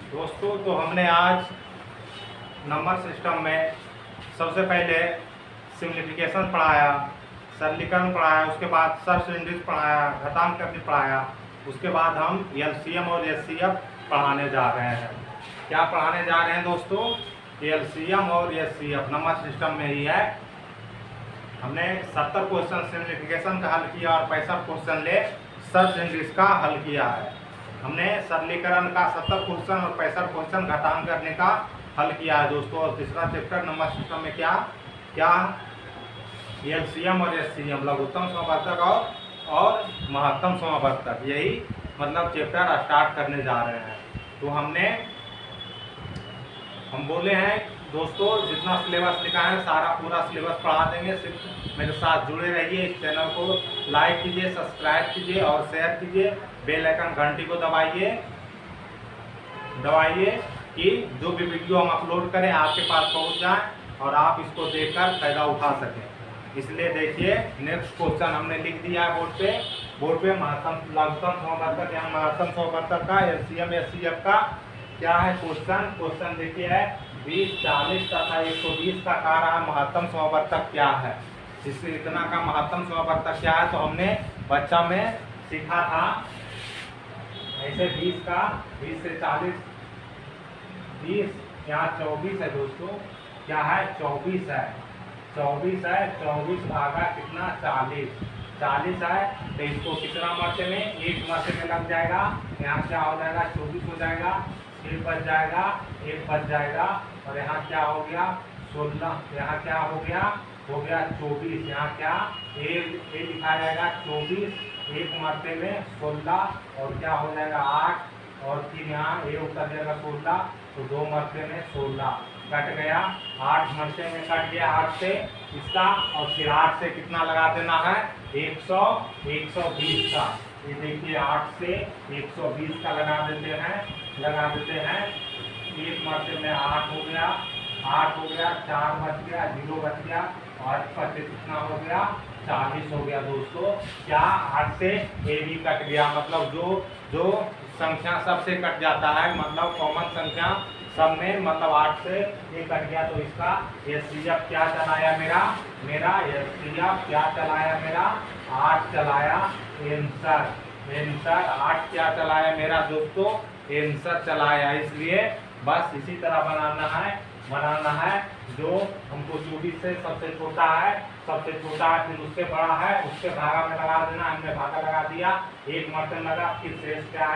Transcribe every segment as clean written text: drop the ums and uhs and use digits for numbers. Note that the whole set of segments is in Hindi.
दोस्तों, तो हमने आज नंबर सिस्टम में सबसे पहले सिम्प्लीफिकेशन पढ़ाया, सरलीकरण पढ़ाया, उसके बाद सबसेंडिज पढ़ाया, घातांक भी पढ़ाया। उसके बाद हम एलसीएम और एचसीएफ पढ़ाने जा रहे हैं। क्या पढ़ाने जा रहे हैं दोस्तों? एलसीएम और एचसीएफ नंबर सिस्टम में ही है। हमने 70 क्वेश्चन सिम्प्लीफिकेशन का हल किया और 65 क्वेश्चन ले सबसेंडिज का हल किया है। हमने सरलीकरण का 70 क्वेश्चन और 65 क्वेश्चन घटान करने का हल किया है दोस्तों। और तीसरा चैप्टर नंबर सिस्टम में क्या क्या एलसीएम और एचसीएम लघुत्तम समवर्तक और महत्तम समवर्तक, यही मतलब चैप्टर स्टार्ट करने जा रहे हैं। तो हम बोले हैं दोस्तों, जितना सिलेबस लिखा है सारा पूरा सिलेबस पढ़ा देंगे। सिर्फ मेरे साथ जुड़े रहिए। इस चैनल को लाइक कीजिए, सब्सक्राइब कीजिए और शेयर कीजिए। बेल आइकन घंटी को दबाइए कि जो भी वीडियो हम अपलोड करें आपके पास पहुंच जाए और आप इसको देखकर फायदा उठा सकें। इसलिए देखिए, नेक्स्ट क्वेश्चन हमने लिख दिया है बोर्ड पे महत्तम लघुत्तम समवर्तक या महत्तम समवर्तक का एलसीएम एचसीएफ का क्या है क्वेश्चन देखिए है 20, 40 तथा 120 का कह रहा है महत्तम समवर्तक क्या है। इससे इतना का महत्तम समवर्तक क्या है तो हमने बच्चा में सीखा था। ऐसे 20 से 40, 20 यहाँ 24 है दोस्तों। क्या है? 24 है। 24 भागा कितना 40 है। तो इसको कितना मरते में? एक मरते में लग जाएगा। यहाँ क्या हो जाएगा? 24 हो जाएगा। 6 बच जाएगा, 1 बच जाएगा और यहाँ क्या हो गया? 16। यहाँ क्या हो गया 24। यहाँ क्या ए लिखा जाएगा 24, एक मरते में 16 और क्या हो जाएगा 8 और फिर यहाँ ए उतर जाएगा 16, तो 2 मरते में 16 कट गया। 8 मरते में कट गया 8 से इसका और फिर 8 से कितना लगा देना है? 120 का। ये देखिए 8 से 120 का लगा देते हैं। एक मरते में 8 हो गया, 4 बच गया, 0 बच गया, 8 पर से कितना हो गया? 40 हो गया दोस्तों। क्या 8 से ए भी कट गया, मतलब जो संख्या सबसे कट जाता है, मतलब कॉमन संख्या सब में, मतलब 8 से ए कट गया। तो इसका एचसीएफ क्या चलाया मेरा एचसीएफ क्या चलाया मेरा? 8 चलाया। आंसर 8 क्या चलाया मेरा दोस्तों? आंसर चलाया। इसलिए बस इसी तरह बनाना है जो हमको 24 से सबसे छोटा है फिर उससे बड़ा है, उससे भागा में लगा देना। हमने भागा लगा दिया, एक मर्तन लगा, फिर शेष क्या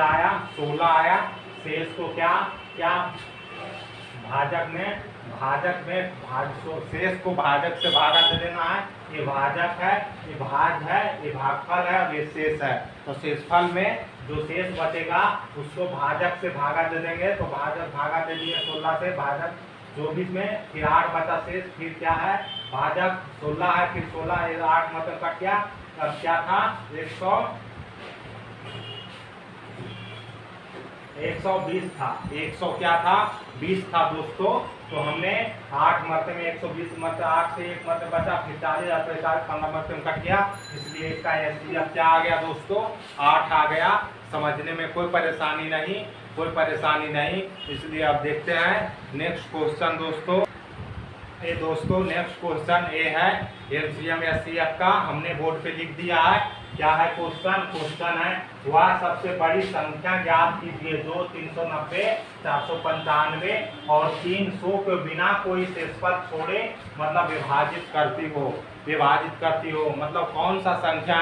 आया 16 आया। शेष को क्या भाजक में शेष को भाजक से भागा दे देना है। ये भाजक है, ये भाज है, ये भागफल है और ये शेष है। तो शेषफल में जो शेष बचेगा उसको भाजक से भागा दे देंगे। तो भाजक भागा दे दिए 16 से, भाजक 24 में, फिर 8 बचा शेष। फिर क्या है? भाजक 16 है, फिर 16 8 मतलब का क्या? अब क्या था? 120 था। 100 क्या था? 20 था दोस्तों। तो हमने 8 मरते में 120 मरते 8 से 1 मरते बचा, फिर 40 और 15 मरते में कट गया। इसलिए इसका एचसीएफ क्या आ गया दोस्तों? 8 आ गया। समझने में कोई परेशानी नहीं। इसलिए अब देखते हैं नेक्स्ट क्वेश्चन दोस्तों। नेक्स्ट क्वेश्चन ए है एलसीएम एचसीएफ का। हमने बोर्ड पे लिख दिया है। क्या है क्वेश्चन है वह सबसे बड़ी संख्या ज्ञात कीजिए जो 390, 495 और 300 के बिना कोई शेषफल छोड़े मतलब विभाजित करती हो। मतलब कौन सा संख्या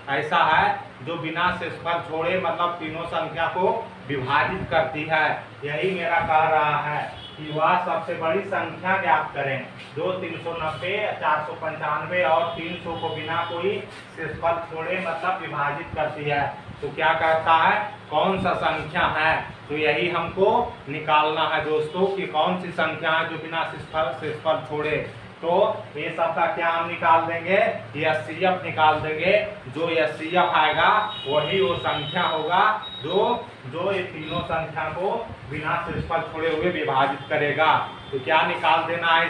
ऐसा है जो बिना शेषफल छोड़े मतलब तीनों संख्या को विभाजित करती है। यही मेरा कह रहा है कि वह सबसे बड़ी संख्या ज्ञात करें जो 390, 495 और 300 को बिना कोई शेषफल छोड़े मतलब विभाजित करती है। तो क्या कहता है? कौन सा संख्या है? तो यही हमको निकालना है दोस्तों कि कौन सी संख्या है जो बिना शेषफल छोड़े। तो ये सबका क्या हम निकाल देंगे? एचसीएफ निकाल देंगे। जो एचसीएफ आएगा वही वो संख्या होगा जो ये तीनों संख्या को बिना शेषफल छोड़े हुए विभाजित करेगा। तो क्या निकाल देना है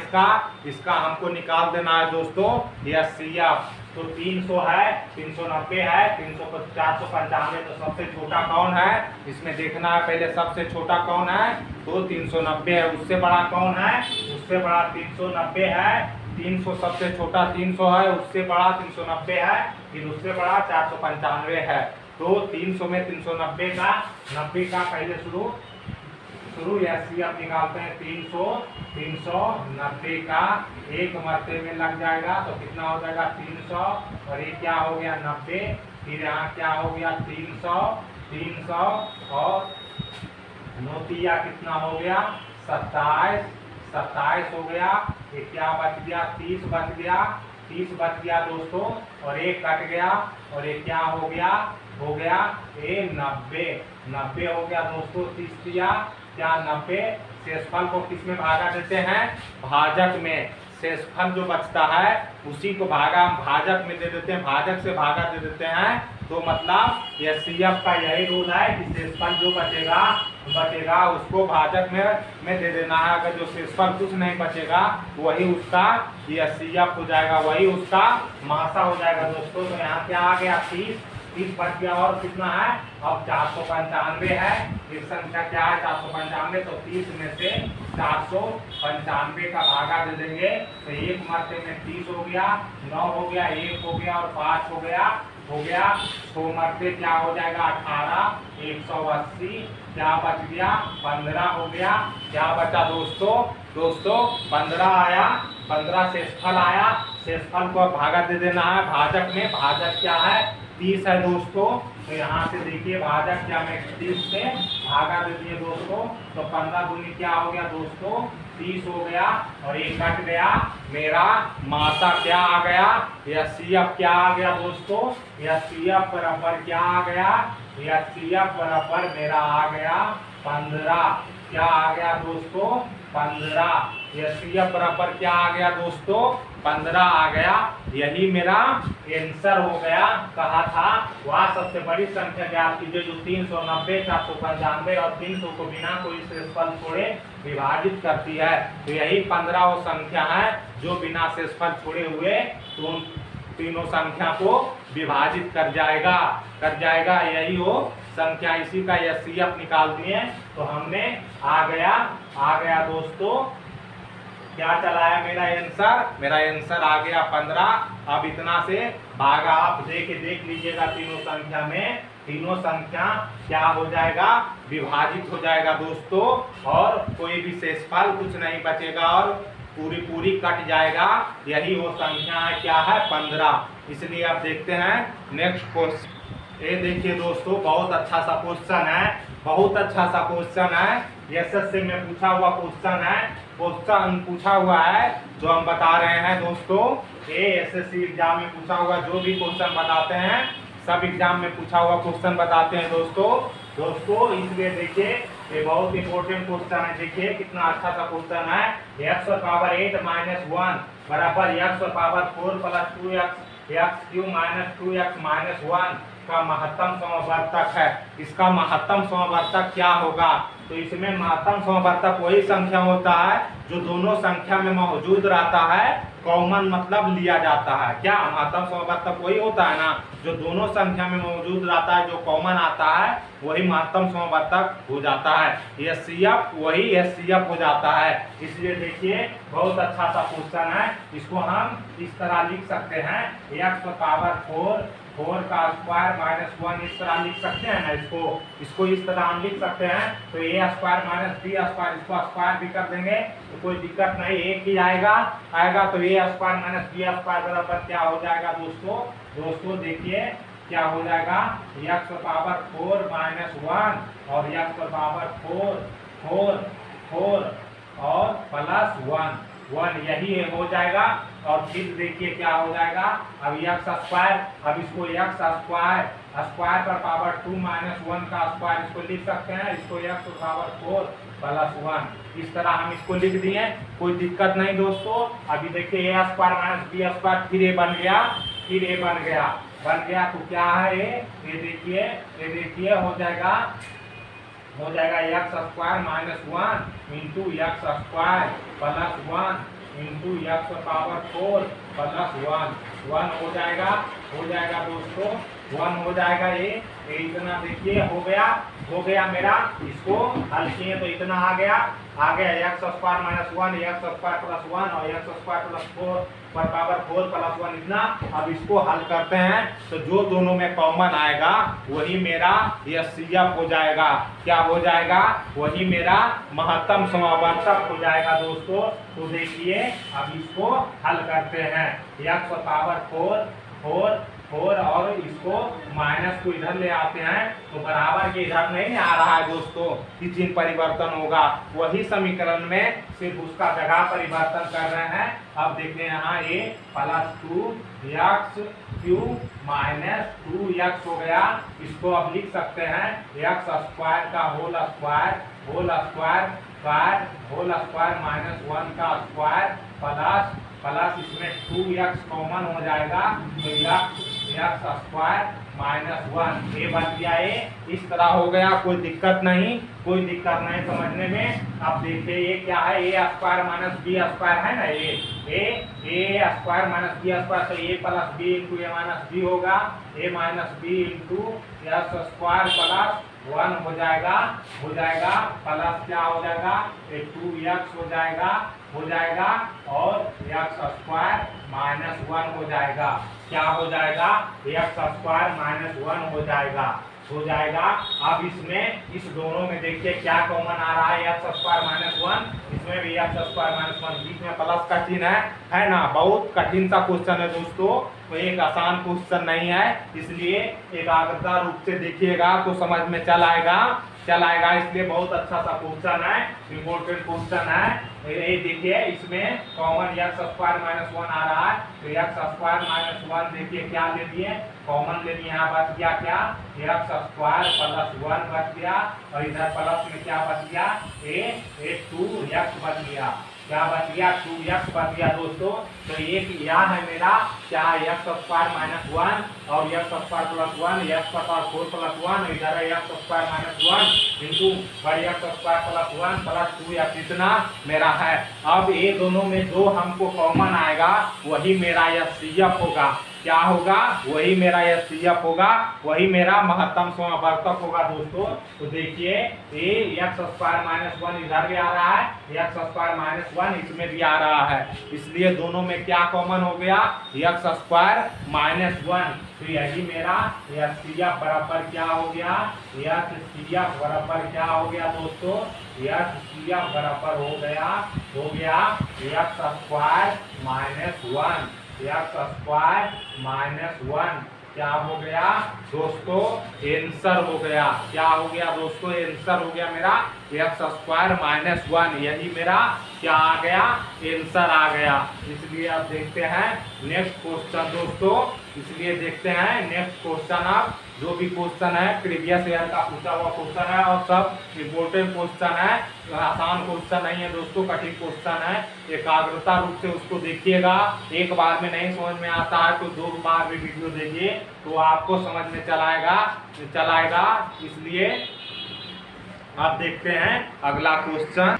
इसका हमको निकाल देना है दोस्तों एचसीएफ। तो 300 है, 390 है, 300 495, तो सबसे छोटा कौन है इसमें देखना है पहले, सबसे छोटा कौन है तो 390 है। उससे बड़ा कौन है, उससे बड़ा 390 है, 300 सबसे छोटा 300 है, उससे बड़ा 390 है, फिर उससे बड़ा 495 है। तो 300 में 390 का 90 का पहले शुरू एचसीएफ निकालते हैं। 390 का एक मरते में लग जाएगा तो कितना हो जाएगा 300, और ये क्या हो गया 90, फिर यहाँ क्या हो गया 300 और नोटिया कितना हो गया 27 हो गया। ये क्या बच गया 30 बच गया दोस्तों, और एक कट गया, और ये क्या हो गया ये 90 हो गया दोस्तों। 30 दिया क्या 90, शेषफल को किस में भागा देते हैं, भाजक में। शेषफल जो बचता है उसी को भाजक में दे देते हैं, भाजक से भागा दे देते हैं। तो मतलब एचसीएफ का यही रूल है कि शेषफल जो बचेगा उसको भाजक में दे देना है। अगर जो शेषफल कुछ नहीं बचेगा वही उसका एचसीएफ हो जाएगा, वही उसका मासा हो जाएगा दोस्तों। तो यहाँ क्या आ गया 30 बच गया, और कितना है अब 495 है। ये संख्या क्या है 495, तो 30 में से 495 का भागा दे देंगे तो एक मरते में 30 हो गया, 9 हो गया, 1 हो गया और 5 हो गया 6 मरते क्या हो जाएगा 18, 180, क्या बच गया 15 हो गया। क्या बचा दोस्तों 15 आया, 15 शेषफल आया। शेषफल को भागा दे देना है भाजक में। भाजक क्या है 30 है दोस्तों, तो यहाँ से देखिए भाजक क्या में 30 से भागा दे दिए दोस्तों, तो 15 दूनी क्या हो गया दोस्तों 30 हो गया, और एक कट गया। मेरा मासा क्या आ गया, एचसीएफ क्या आ गया दोस्तों, एचसीएफ बराबर क्या आ गया, एचसीएफ बराबर मेरा आ गया 15। क्या आ गया दोस्तों 15। एचसीएफ बराबर क्या आ गया दोस्तों 15 आ गया। यही मेरा आंसर हो गया। कहा था वह सबसे बड़ी संख्या ज्ञात कीजिए जो 390, 495 और 300 को बिना कोई शेषफल छोड़े विभाजित करती है। तो यही 15 वो संख्या है जो बिना शेषफल छोड़े हुए तो तीनों संख्या को विभाजित कर जाएगा। यही वो संख्या, इसी का एचसीएफ निकाल दिए। तो हमने आ गया दोस्तों, क्या चला है मेरा आंसर आ गया 15। अब इतना से भागा आप देख लीजिएगा तीनों संख्या में, तीनों संख्या क्या हो जाएगा विभाजित हो जाएगा दोस्तों, और कोई भी शेषफल कुछ नहीं बचेगा और पूरी कट जाएगा। यही वो संख्या है क्या है 15। इसलिए आप देखते हैं नेक्स्ट क्वेश्चन। ये देखिए दोस्तों बहुत अच्छा सा क्वेश्चन है, एसएससी में पूछा हुआ क्वेश्चन पूछा हुआ है जो हम बता रहे हैं दोस्तों। ये एसएससी एग्जाम में पूछा हुआ जो भी क्वेश्चन बताते हैं सब एग्जाम में पूछा हुआ क्वेश्चन बताते हैं दोस्तों। इसलिए देखिए ये बहुत इंपॉर्टेंट क्वेश्चन है। देखिए कितना अच्छा सा क्वेश्चन है। x पावर 8 - 1 बराबर x power 4 + 2x x³ - 2x - 1 का महत्तम समवर्तक है। इसका महत्तम समवर्तक क्या होगा, तो इसमें महत्तम समवर्तक वही संख्या होता है जो दोनों संख्या में मौजूद रहता है, कॉमन मतलब लिया जाता है। क्या महत्तम समवर्तक वही होता है ना जो दोनों संख्या में मौजूद रहता है, जो कॉमन आता है वही महत्तम समवर्तक हो जाता है। एचसीएफ वही एचसीएफ हो जाता है। इसलिए देखिए बहुत अच्छा सा क्वेश्चन है। इसको हम इस तरह लिख सकते हैं x पावर 4 का स्क्वायर - 1 इस तरह लिख सकते हैं ना। इसको इस तरह हम लिख सकते हैं। तो a स्क्वायर - b स्क्वायर, इसको स्क्वायर भी कर देंगे तो कोई दिक्कत नहीं, एक ही आएगा। तो a स्क्वायर - b स्क्वायर बराबर क्या हो जाएगा दोस्तों देखिए क्या हो जाएगा x पावर 4 - 1 और x पावर 4 और प्लस 1 यही हो जाएगा। और फिर देखिए क्या हो जाएगा, अब x स्क्वायर, अब इसको x स्क्वायर पर पावर 2 - 1 का स्क्वायर इसको लिख सकते हैं। इसको x पावर 4 प्लस 1 इस तरह हम इसको लिख दिए, कोई दिक्कत नहीं दोस्तों। अभी देखिए a स्क्वायर - b स्क्वायर फिर a बन गया तो क्या है ये देखिए हो जाएगा x square - 1 into x square plus 1 into x power 4 plus 1 हो जाएगा दोस्तों, 1 हो जाएगा। ये इतना देखिए हो गया मेरा। इसको हल किए तो इतना आ गया x square minus 1 x square plus 1 और एक्स स्क्वायर प्लस 4 पर पावर 4 प्लस 1 इतना। अब इसको हल करते हैं तो जो दोनों में कॉमन आएगा वही मेरा एचसीएफ हो जाएगा। क्या हो जाएगा? वही मेरा महत्तम समावर्तक हो जाएगा दोस्तों। तो देखिए अब इसको हल करते हैं। एक्स पावर 4 और इसको माइनस को इधर ले आते हैं तो बराबर के इधर नहीं आ रहा है दोस्तों, कि चिन्ह परिवर्तन होगा। वही समीकरण में सिर्फ उसका जगह परिवर्तन कर रहे हैं। अब देखते हैं यहाँ ये प्लस 2x³ माइनस 2x हो गया। इसको अब लिख सकते हैं एक्स स्क्वायर का होल स्क्वायर माइनस 1 का स्क्वायर प्लस इसमें 2x कॉमन हो जाएगा तो एक्स स्क्वायर माइनस 1 ये बन गया। ये इस तरह हो गया, कोई दिक्कत नहीं समझने में। अब देखिए ये क्या है, a square minus b square है ना, a square minus b square, तो a plus b into a minus b होगा, a minus b into x square plus 1 हो जाएगा प्लस क्या हो जाएगा 2x हो जाएगा और एक्स स्क्वायर माइनस 1 हो जाएगा। क्या हो जाएगा? एक्स स्क्वायर माइनस 1 हो जाएगा। अब इसमें इस दोनों में देखिए क्या कॉमन आ रहा है, एक्स स्क्वायर माइनस 1, इसमें भी एक्स स्क्वायर माइनस 1, बीच में प्लस का चिन्ह है ना। बहुत कठिन सा क्वेश्चन है दोस्तों, तो एक आसान क्वेश्चन नहीं है, इसलिए एकाग्रता रूप से देखिएगा तो समझ में चल आएगा। इसलिए बहुत अच्छा सा क्वेश्चन है, इम्पोर्टेंट क्वेश्चन है। ये देखिए इसमें कॉमन एक्स स्क्वायर माइनस 1 आ रहा है तो एक्स स्क्वायर माइनस 1 देखिए क्या ले लिए, कॉमन ले लिए। यहाँ बच गया क्या, एक्स स्क्वायर प्लस 1 बच गया और इधर प्लस में क्या बच गया, ए 2x बच गया। क्या बच गया? 2x बच गया दोस्तों। तो एक यह है मेरा क्या, एक्स स्क्वायर माइनस 1 और x square plus 1, x square 4 plus 1, इधर है एक्स स्क्वायर माइनस 1 इंटू बड़ी x square plus 1 plus 2x इतना मेरा है। अब ये दोनों में जो हमको कॉमन आएगा वही मेरा एचसीएफ होगा। क्या होगा? वही मेरा एचसीएफ होगा, वही मेरा महत्तम समावर्तक होगा दोस्तों। तो देखिए ये एक्स स्क्वायर माइनस 1 इधर भी आ रहा है, एक्स स्क्वायर माइनस 1 इसमें भी आ रहा है, इसलिए दोनों में क्या कॉमन हो गया, एक्स स्क्वायर माइनस 1। तो यही मेरा एचसीएफ बराबर क्या हो गया, एचसीएफ बराबर क्या हो गया दोस्तों, एचसीएफ बराबर हो गया x square minus 1, x square minus 1 क्या हो गया दोस्तों, आंसर हो गया। क्या हो गया दोस्तों? आंसर हो गया मेरा एक्स स्क्वायर माइनस 1, यही मेरा क्या आ गया, आंसर आ गया। इसलिए अब देखते हैं नेक्स्ट क्वेश्चन दोस्तों। इसलिए देखते हैं नेक्स्ट क्वेश्चन। अब जो भी क्वेश्चन है प्रीवियस ईयर का पूछा हुआ क्वेश्चन है और सब इम्पोर्टेंट क्वेश्चन है, आसान क्वेश्चन नहीं है दोस्तों, कठिन क्वेश्चन है। एकाग्रता रूप से उसको देखिएगा, एक बार में नहीं समझ में आता है तो 2 बार भी वीडियो देखिए तो आपको समझ में चल आएगा। इसलिए आप देखते हैं अगला क्वेश्चन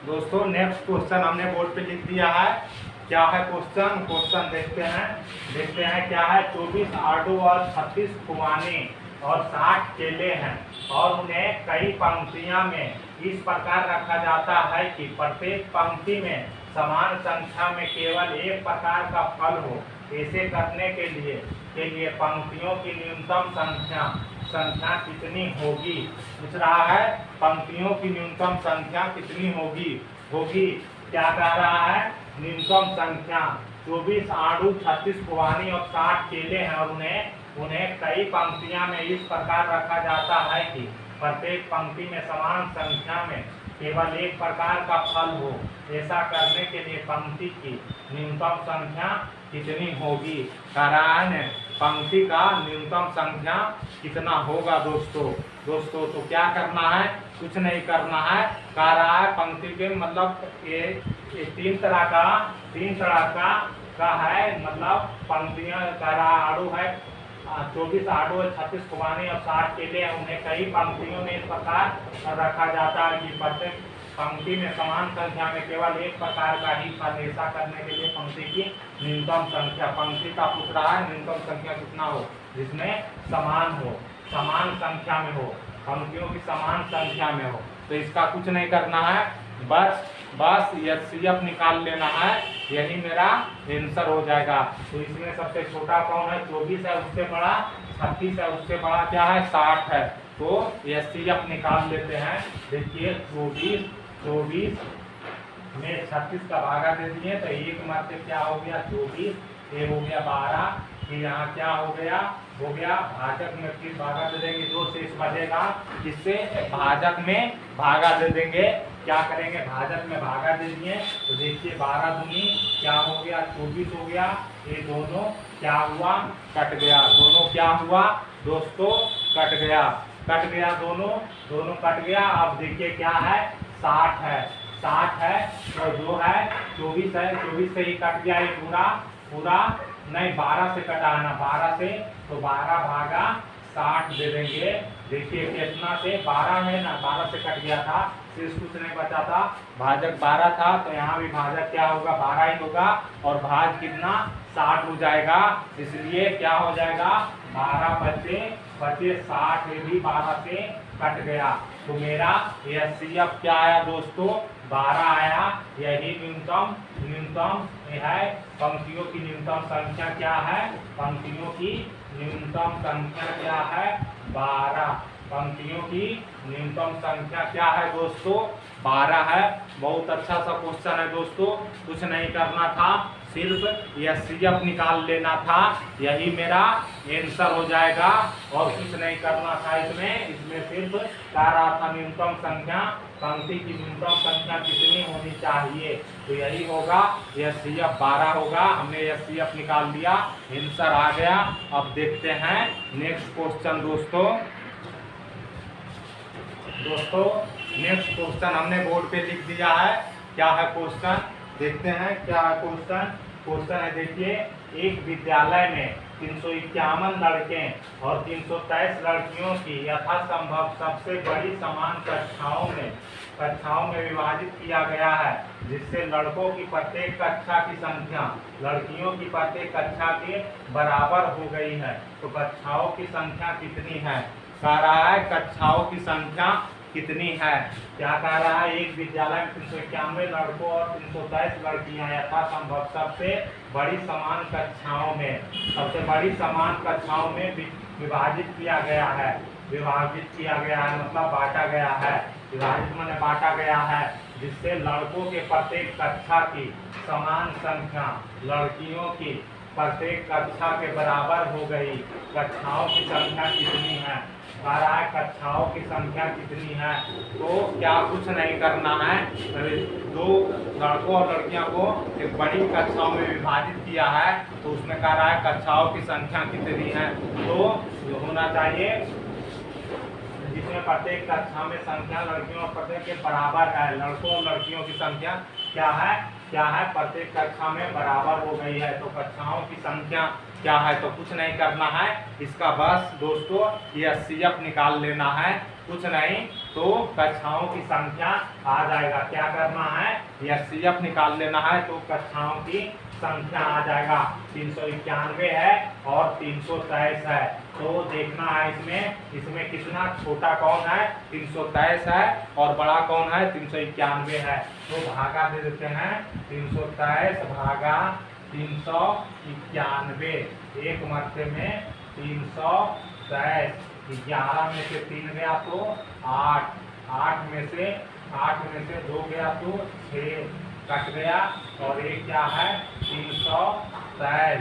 दोस्तों। नेक्स्ट क्वेश्चन हमने बोर्ड पे लिख दिया है। क्या है क्वेश्चन देखते हैं क्या है। 24 आडू और 36 खुमानी और 60 केले हैं और उन्हें कई पंक्तियां में इस प्रकार रखा जाता है कि प्रत्येक पंक्ति में समान संख्या में केवल एक प्रकार का फल हो। ऐसे करने के लिए पंक्तियों की न्यूनतम संख्या कितनी होगी? पूछ रहा है पंक्तियों की न्यूनतम संख्या कितनी होगी। क्या कह रहा है? न्यूनतम संख्या 24 आड़ू 36 खुबानी और 60 केले हैं और उन्हें कई पंक्तियां में इस प्रकार रखा जाता है कि प्रत्येक पंक्ति में समान संख्या में केवल एक प्रकार का फल हो। ऐसा करने के लिए पंक्ति की न्यूनतम संख्या कितनी होगी? कह रहा है पंक्ति का न्यूनतम संख्या कितना होगा दोस्तों। तो क्या करना है? कुछ नहीं करना है। कह रहा है पंक्ति के मतलब ये 3 तरह का है, मतलब पंक्तियां कह रहा आड़ू है 24 आड़ू 36 खुबानी और 60 केले हैं। उन्हें कई पंक्तियों में इस प्रकार रखा जाता है कि प्रत्येक पंक्ति में समान संख्या में केवल एक प्रकार का ही फल, ऐसा करने के लिए पंक्ति की न्यूनतम संख्या, पंक्ति का पूछ रहा है न्यूनतम संख्या कितना हो जिसमें समान हो, समान संख्या में हो, पंक्तियों की समान संख्या में हो। तो इसका कुछ नहीं करना है, बस एचसीएफ निकाल लेना है, यही मेरा आंसर हो जाएगा। तो इसमें सबसे छोटा कौन है, 24 है, उससे बड़ा 36 है, उससे बड़ा क्या है 60 है। तो एचसीएफ निकाल लेते हैं। देखिए 24 में 36 का भागा दे दिए तो एक मरते क्या हो गया 24, ये हो गया 12, फिर यहाँ क्या हो गया भाजक में फिर भागा दे देंगे, 2 शेष बचेगा, इससे भाजक में भागा दे देंगे। क्या करेंगे, भाजक में भागा दे दिए तो देखिए 12 दूनी क्या हो गया 24 हो गया, ये दोनों क्या हुआ कट गया, दोनों क्या हुआ दोस्तों कट गया, दोनों कट गया। अब देखिए क्या है 60 है और जो है 24 है, 24 से ही कट गया, ये पूरा नहीं 12 से कटा है ना, 12 से तो 12 भागा 60 दे देंगे। देखिए कितना से 12 है ना, 12 से कट गया था, शेष कुछ नहीं बचा था, भाजक 12 था तो यहाँ भी भाजक क्या होगा 12 ही होगा और भाज कितना 60 हो जाएगा, इसलिए क्या हो जाएगा 12 बचे 60, ये भी 12 से कट गया। तो मेरा एचसीएफ क्या आया दोस्तों 12 आया, यही न्यूनतम है। पंक्तियों की न्यूनतम संख्या क्या है, पंक्तियों की न्यूनतम संख्या क्या है 12, पंक्तियों की न्यूनतम संख्या क्या है दोस्तों 12 है। बहुत अच्छा सा क्वेश्चन है दोस्तों, कुछ नहीं करना था, सिर्फ एचसीएफ निकाल लेना था, यही मेरा आंसर हो जाएगा और कुछ नहीं करना था। इसमें सिर्फ कह रहा था न्यूनतम संख्या, पंक्ति की न्यूनतम संख्या कितनी होनी चाहिए, तो यही होगा एचसीएफ 12 होगा। हमने एचसीएफ निकाल लिया, आंसर आ गया। अब देखते हैं नेक्स्ट क्वेश्चन दोस्तों नेक्स्ट क्वेश्चन हमने बोर्ड पे लिख दिया है। क्या है क्वेश्चन, देखते हैं क्या है क्वेश्चन है। देखिए एक विद्यालय में 351 लड़के और 323 लड़कियों की यथासंभव सबसे बड़ी समान कक्षाओं में विभाजित किया गया है, जिससे लड़कों की प्रत्येक कक्षा की संख्या लड़कियों की प्रत्येक कक्षा के बराबर हो गई है। तो कक्षाओं की संख्या कितनी है, कह रहा है कक्षाओं की संख्या कितनी है। क्या कह रहा है, एक विद्यालय में 391 लड़कों और 323 लड़कियां यथासंभव सबसे बड़ी समान कक्षाओं में विभाजित किया गया है, मतलब बांटा गया है, विभाजित माने बांटा गया है, जिससे लड़कों के प्रत्येक कक्षा की समान संख्या लड़कियों की प्रत्येक कक्षा के बराबर हो गई। कक्षाओं की संख्या कितनी है, कह रहा है कक्षाओं की संख्या कितनी है। तो क्या कुछ नहीं करना है, दो लड़कों और लड़कियों को एक बड़ी कक्षाओं में विभाजित किया है, तो उसमें कह रहा है कक्षाओं की संख्या कितनी है। तो होना चाहिए जिसमें प्रत्येक कक्षा में संख्या लड़कियों और प्रत्येक के बराबर है। लड़कों और लड़कियों की संख्या क्या है प्रत्येक कक्षा में बराबर हो गई है। तो कक्षाओं की संख्या क्या है, तो कुछ नहीं करना है, इसका बस दोस्तों एचसीएफ निकाल लेना है, कुछ नहीं तो कक्षाओं की संख्या आ जाएगा। क्या करना है, एचसीएफ निकाल लेना है, तो कक्षाओं की संख्या आ जाएगा। 391 है और 323 है, तो देखना है इसमें कितना छोटा कौन है 323 है और बड़ा कौन है 391 है। तो भागा दे देते हैं, 323 भागा 391, एक मरते में 323, 11 में से 3 गया तो 8, 8 में से 2 गया तो 6 कट गया और एक क्या है 323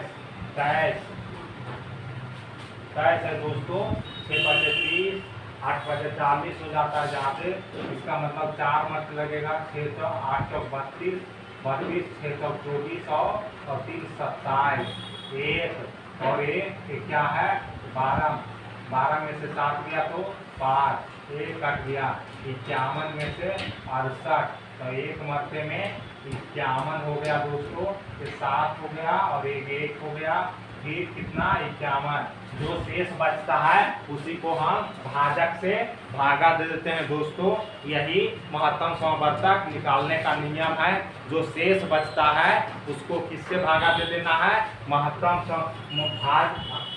है दोस्तों। 6 बजे 30, 8 बजे 40 हो जाता है जहाँ पे, इसका मतलब 4 मत लगेगा, 6 8 32, 6 24 और 3 27, 1 और 1 क्या है 12 में से 7 गया तो 5, 1 कट गया, 51 में से 68, तो एक मरते में 51 हो गया दोस्तों, ये 7 हो गया और एक 1 हो गया, फिर कितना 51। जो शेष बचता है उसी को हम भाजक से भागा दे देते हैं दोस्तों। यही महत्तम समवर्तक निकालने का नियम है। जो शेष बचता है उसको किससे भागा दे देना है,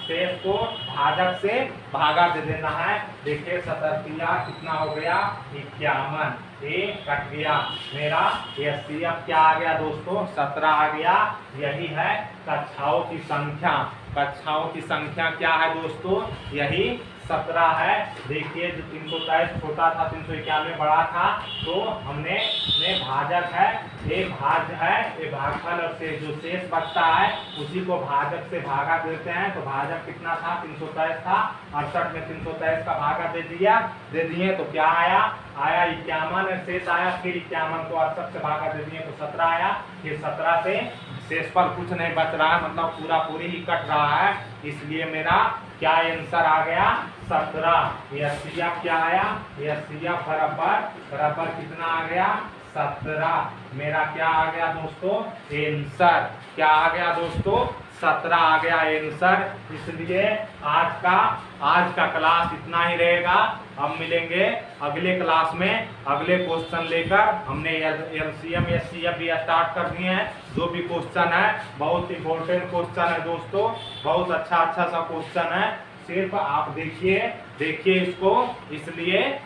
शेष को भाजक से भागा दे देना है। देखिए 17 कितना हो गया 51, ये कट गया मेरा HCF क्या आ गया दोस्तों 17 आ गया। यही है कक्षाओं की संख्या। कक्षाओं की संख्या क्या है दोस्तों, यही 17 है। देखिए जो 323 छोटा था 391 बड़ा था, तो हमने भाजक है, ये भाज्य है, ये भागफल, और से जो शेष बचता है उसी को भाजक से भागा देते हैं। तो भाजक कितना था 323 था, 68 में 323 का भागा दे दिए तो क्या आया 51, शेष आया। फिर 51 को 68 से भागा दे दिए तो 17 आया। फिर 17 से शेष पर कुछ नहीं बच रहा है, मतलब पूरा पूरी ही कट रहा है, इसलिए मेरा क्या आंसर आ गया 17। HCF क्या आया, HCF बराबर कितना आ गया 17। मेरा क्या आ गया दोस्तों आंसर, क्या आ गया दोस्तों 17 आ गया आंसर। इसलिए आज का क्लास इतना ही रहेगा। हम मिलेंगे अगले क्लास में अगले क्वेश्चन लेकर। हमने LCM HCF भी स्टार्ट कर दिए हैं। जो भी क्वेश्चन है बहुत इंपॉर्टेंट क्वेश्चन है दोस्तों, बहुत अच्छा सा क्वेश्चन है। सिर्फ आप देखिए इसको, इसलिए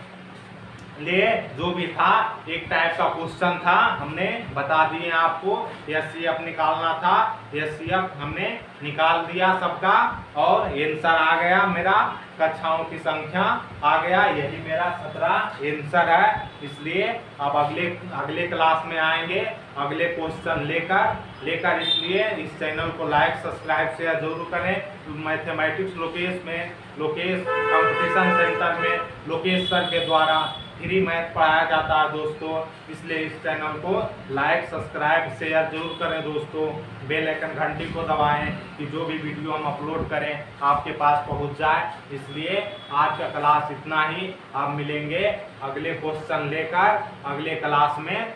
जो भी था एक टाइप का क्वेश्चन था, हमने बता दिए आपको। HCF निकालना था, HCF हमने निकाल दिया सबका, और आंसर आ गया मेरा कक्षाओं की संख्या आ गया, यही मेरा 17 आंसर है। इसलिए अब अगले क्लास में आएंगे अगले क्वेश्चन लेकर इसलिए इस चैनल को लाइक सब्सक्राइब शेयर जरूर करें। मैथमेटिक्स लोकेश कंपटीशन सेंटर में लोकेश सर के द्वारा फ्री मैथ पढ़ाया जाता है दोस्तों। इसलिए इस चैनल को लाइक सब्सक्राइब शेयर जरूर करें दोस्तों। बेल आइकन घंटी को दबाएं कि जो भी वीडियो हम अपलोड करें आपके पास पहुंच जाए। इसलिए आज का क्लास इतना ही। आप मिलेंगे अगले क्वेश्चन लेकर अगले क्लास में।